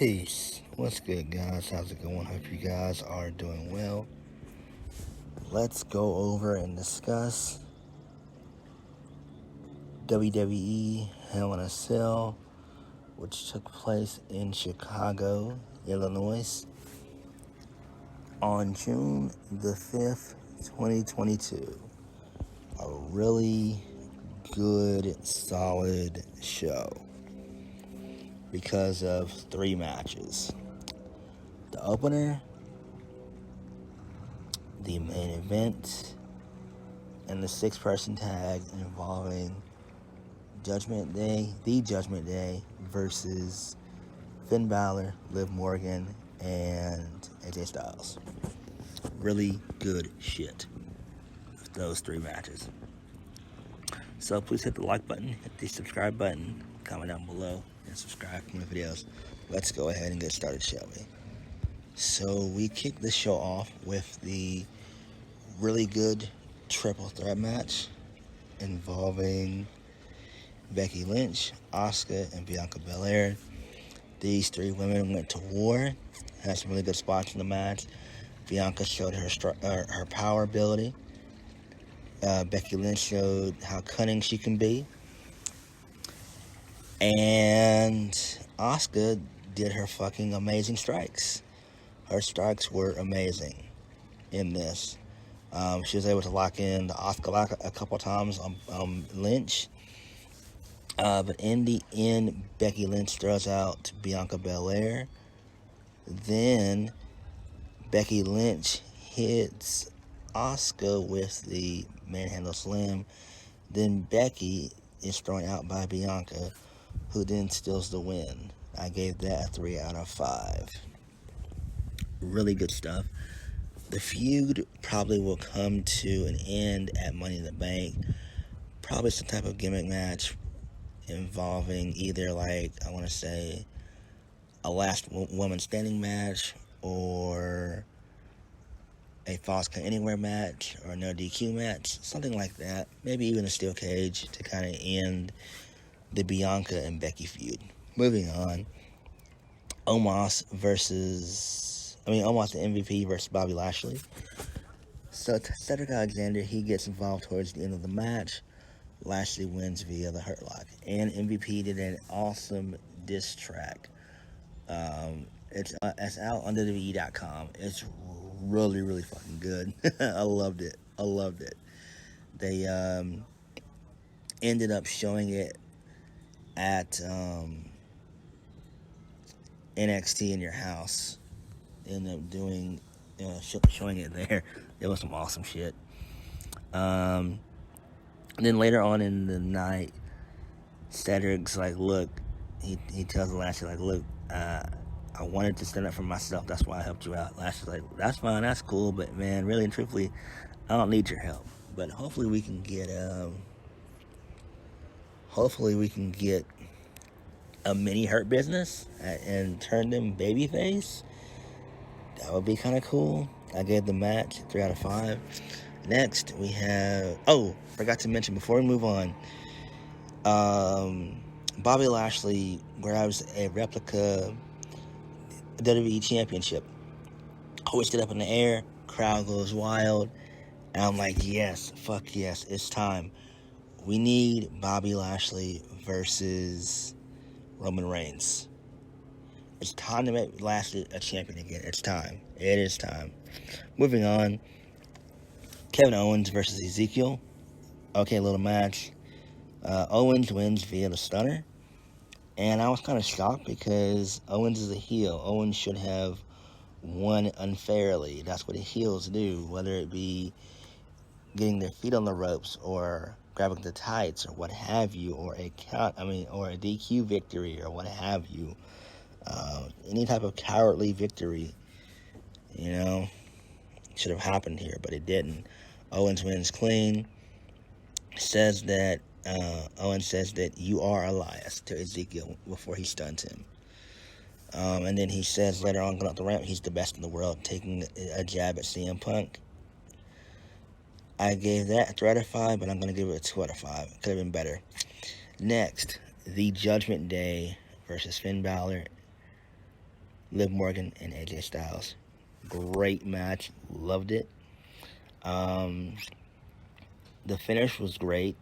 Peace. What's good, guys? How's it going? Hope you guys are doing well. Let's go over and discuss WWE Hell in a Cell, which took place in Chicago, Illinois, on June the 5th, 2022. A really good, solid show because of 3 matches. The opener, the main event, and the 6-person tag involving the Judgment Day versus Finn Balor, Liv Morgan, and AJ Styles. Really good shit. Those 3 matches. So please hit the like button, hit the subscribe button, comment down below, and subscribe for more videos. Let's go ahead and get started, shall we? So we kick the show off with the really good triple threat match involving Becky Lynch, Asuka, and Bianca Belair. These 3 women went to war, had some really good spots in the match. Bianca showed her power ability. Becky Lynch showed how cunning she can be. And Asuka did her fucking amazing strikes. Her strikes were amazing in this. She was able to lock in the Asuka lock a couple times on Lynch. But in the end, Becky Lynch throws out Bianca Belair. Then Becky Lynch hits Asuka with the manhandle slam. Then Becky is thrown out by Bianca, who then steals the win. I gave that a 3 out of 5. Really good stuff. The feud probably will come to an end at Money in the Bank. Probably some type of gimmick match involving either, like, I want to say, a last woman standing match, or a Falls Count Anywhere match, or no DQ match, something like that. Maybe even a steel cage to kind of end the Bianca and Becky feud. Moving on, Omos the MVP versus Bobby Lashley. So Cedric Alexander, he gets involved towards the end of the match. Lashley wins via the Hurt Lock. And MVP did an awesome diss track. It's out on WWE.com. It's really, really fucking good. I loved it. They ended up showing it at NXT in your house. Ended up doing, showing it there. It was some awesome shit. And then later on in the night, Cedric's like, look, he tells Lashley, like, look, I wanted to stand up for myself. That's why I helped you out. Lashley's like, that's fine, that's cool, but man, really and truthfully, I don't need your help. But hopefully we can get a mini Hurt Business and turn them babyface. That would be kind of cool. I gave the match 3 out of 5. Next, we have... Oh, forgot to mention before we move on. Bobby Lashley grabs a replica WWE Championship. Hoisted up in the air. Crowd goes wild. And I'm like, yes, fuck yes, it's time. We need Bobby Lashley versus Roman Reigns. It's time to make Lashley a champion again. It's time. It is time. Moving on. Kevin Owens versus Ezekiel. Okay, little match. Owens wins via the stunner. And I was kind of shocked because Owens is a heel. Owens should have won unfairly. That's what heels do. Whether it be getting their feet on the ropes or grabbing the tights or what have you, or a DQ victory or what have you. Any type of cowardly victory, should have happened here, but it didn't. Owens wins clean. Owens says that you are Elias to Ezekiel before he stuns him. And then he says later on, going up the ramp, he's the best in the world, taking a jab at CM Punk. I gave that a 3 out of 5, but I'm going to give it a 2 out of 5. It could have been better. Next, the Judgment Day versus Finn Balor Liv Morgan and AJ Styles. Great match. Loved it. The finish was great.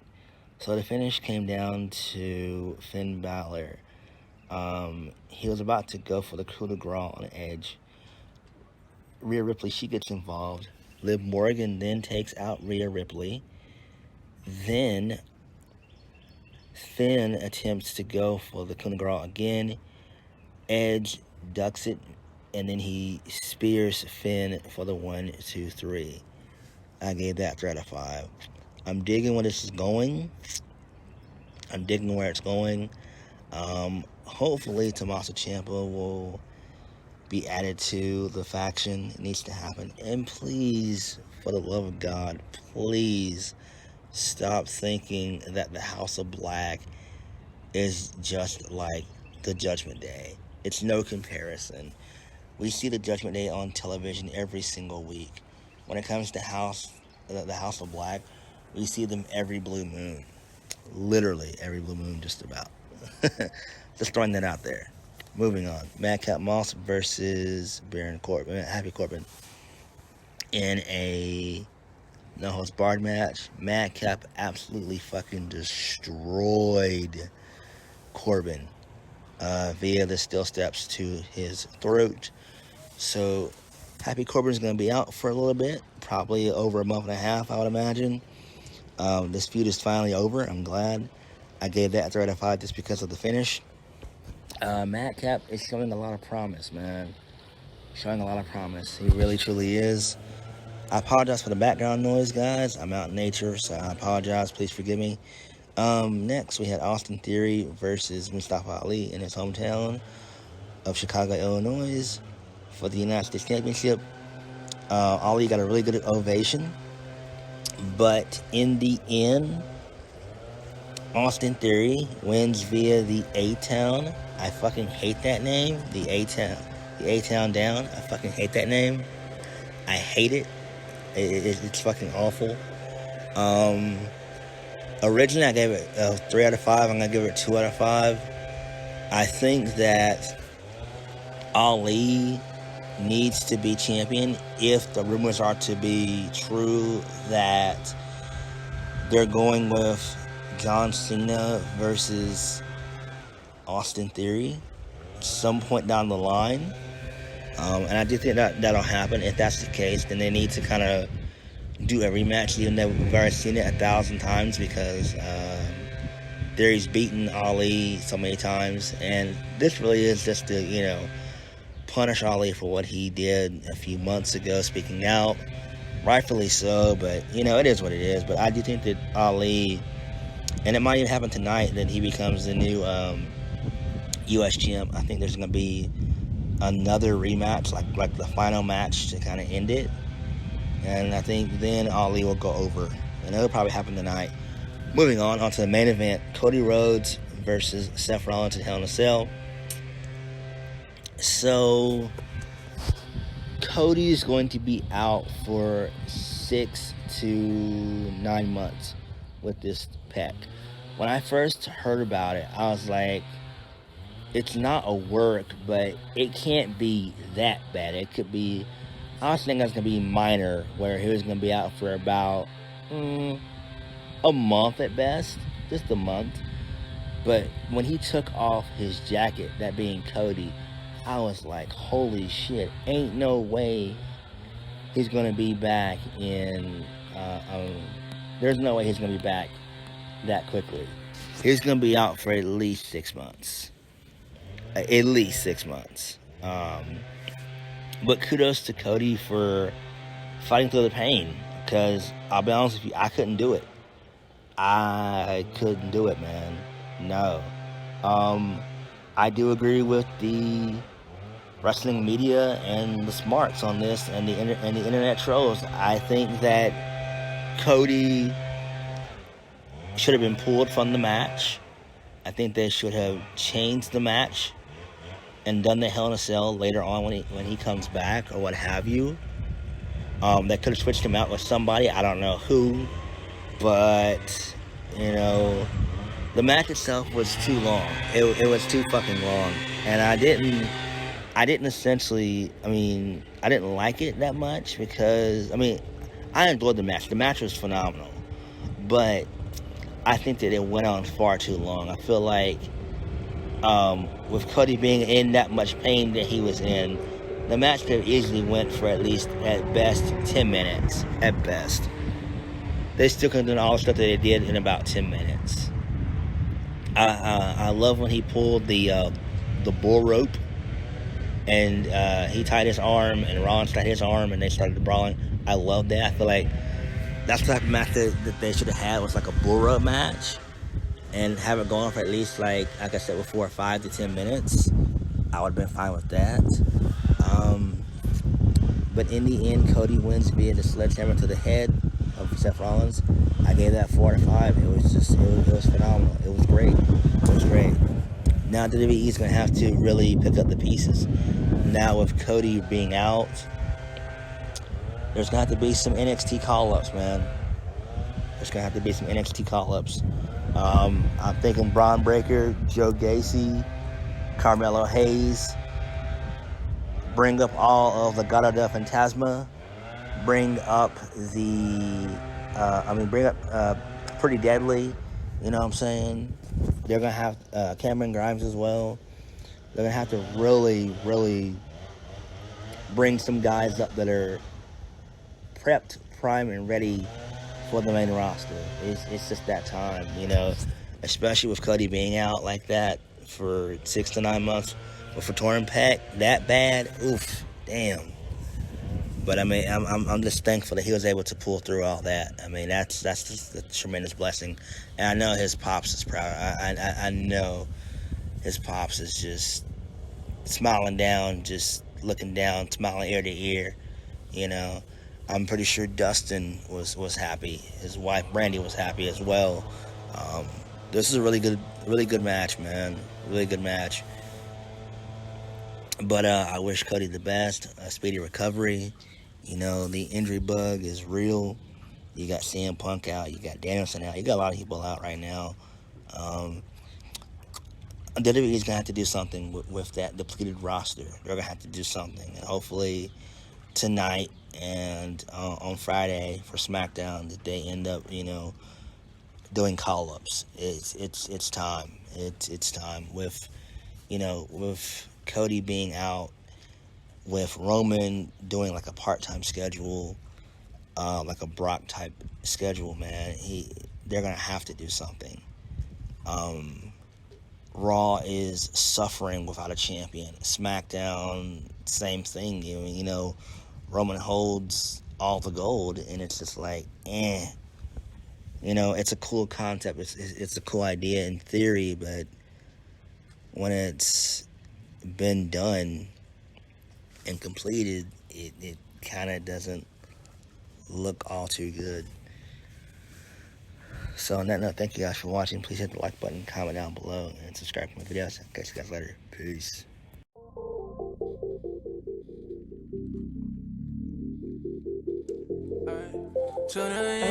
So the finish came down to Finn Balor. He was about to go for the coup de grace on Edge. Rhea Ripley, she gets involved. Liv Morgan then takes out Rhea Ripley. Then Finn attempts to go for the coup de grace again. Edge ducks it, and then he spears Finn for the 1, 2, 3. I gave that 3 out of 5. I'm digging where this is going. I'm digging where it's going. Hopefully Tommaso Ciampa will be added to the faction. It needs to happen. And please, for the love of God, please stop thinking that the House of Black is just like the Judgment Day. It's no comparison. We see the Judgment Day on television every single week. When it comes to the House of Black, we see them every blue moon. Literally every blue moon, just about. Just throwing that out there. Moving on. Madcap Moss versus Baron Corbin. Happy Corbin. In a no-holds barred match. Madcap absolutely fucking destroyed Corbin via the steel steps to his throat. So Happy Corbin's going to be out for a little bit. Probably over a month and a half, I would imagine. This feud is finally over. I'm glad. I gave that 3 out of 5 just because of the finish. Madcap is showing a lot of promise, man. Showing a lot of promise. He really, truly is. I apologize for the background noise, guys. I'm out in nature, so I apologize. Please forgive me. Next, we had Austin Theory versus Mustafa Ali in his hometown of Chicago, Illinois for the United States Championship. Ali got a really good ovation. But in the end, Austin Theory wins via the A-Town. I fucking hate that name. The A-Town. The A-Town down. I fucking hate that name. I hate it. It's fucking awful. Originally, I gave it a 3 out of 5. I'm going to give it 2 out of 5. I think that Ali needs to be champion if the rumors are to be true that they're going with John Cena versus Austin Theory some point down the line. And I do think that'll happen. If that's the case, then they need to kind of do a rematch, even though we've already seen it 1,000 times, because Theory's beaten Ali so many times, and this really is just to, punish Ali for what he did a few months ago, speaking out, rightfully so, but, it is what it is. But I do think that Ali, and it might even happen tonight, that he becomes the new U.S. champ. I think there's going to be another rematch, like the final match to kind of end it. And I think then Ali will go over. And it'll probably happen tonight. Moving on to the main event. Cody Rhodes versus Seth Rollins in Hell in a Cell. So, Cody's going to be out for 6 to 9 months with this pec. When I first heard about it, I was like, it's not a work, but it can't be that bad. It could be, I was thinking it's going to be minor, where he was going to be out for about a month at best, just a month. But when he took off his jacket, that being Cody, I was like, holy shit, ain't no way he's going to be back in, there's no way he's going to be back that quickly. He's going to be out for at least 6 months. At least 6 months. But kudos to Cody for fighting through the pain, because I'll be honest with you, I couldn't do it. I couldn't do it, man. No. I do agree with the wrestling media and the smarts on this, and the internet trolls. I think that Cody should have been pulled from the match. I think they should have changed the match and done the Hell in a Cell later on when he comes back, or what have you. They could have switched him out with somebody. I don't know who, but the match itself was too long. It was too fucking long, and I I didn't I didn't like it that much because, I enjoyed the match. The match was phenomenal. But I think that it went on far too long. I feel like with Cody being in that much pain that he was in, the match could have easily went for at least, at best, 10 minutes. At best. They still could have done all the stuff that they did in about 10 minutes. I love when he pulled the bull rope and he tied his arm and Rollins tied his arm and they started brawling. I love that. I feel like that's the type of match that they should have had, was like a bull rope match, and have it go on for at least, like I said before, 5 to 10 minutes. I would have been fine with that. But in the end, Cody wins via the sledgehammer to the head of Seth Rollins. I gave that 4 out of 5. It was phenomenal. It was great. It was great. Now WWE is going to have to really pick up the pieces. Now with Cody being out, there's going to have to be some NXT call-ups, man. There's going to have to be some NXT call-ups. I'm thinking Braun Breaker, Joe Gacy, Carmelo Hayes. Bring up all of the Legado del Fantasma. Bring up Pretty Deadly. You know what I'm saying? They're going to have Cameron Grimes as well. They're going to have to really, really bring some guys up that are prepped, primed, and ready for the main roster. It's just that time, especially with Cody being out like that for 6 to 9 months with a torn pec that bad. Oof, damn. But I'm just thankful that he was able to pull through all that. That's just a tremendous blessing, and I know his pops is proud. I know his pops is just smiling down, just looking down, smiling ear to ear. I'm pretty sure Dustin was happy. His wife Brandy was happy as well. This is a really good match, man. Really good match. But I wish Cody the best. A speedy recovery. The injury bug is real. You got CM Punk out. You got Danielson out. You got a lot of people out right now. WWE is going to have to do something with that depleted roster. They're going to have to do something. And hopefully tonight and on Friday for SmackDown that they end up, doing call-ups. It's time. It's time with Cody being out, with Roman doing like a part-time schedule, like a Brock type schedule, man. They're gonna have to do something. Raw is suffering without a champion. SmackDown, same thing. Roman holds all the gold, and it's just like, it's a cool concept. It's a cool idea in theory, but when it's been done and completed, it kind of doesn't look all too good. So on that note, thank you guys for watching. Please hit the like button, comment down below, and subscribe to my videos. Catch you guys later. Peace. Tune in.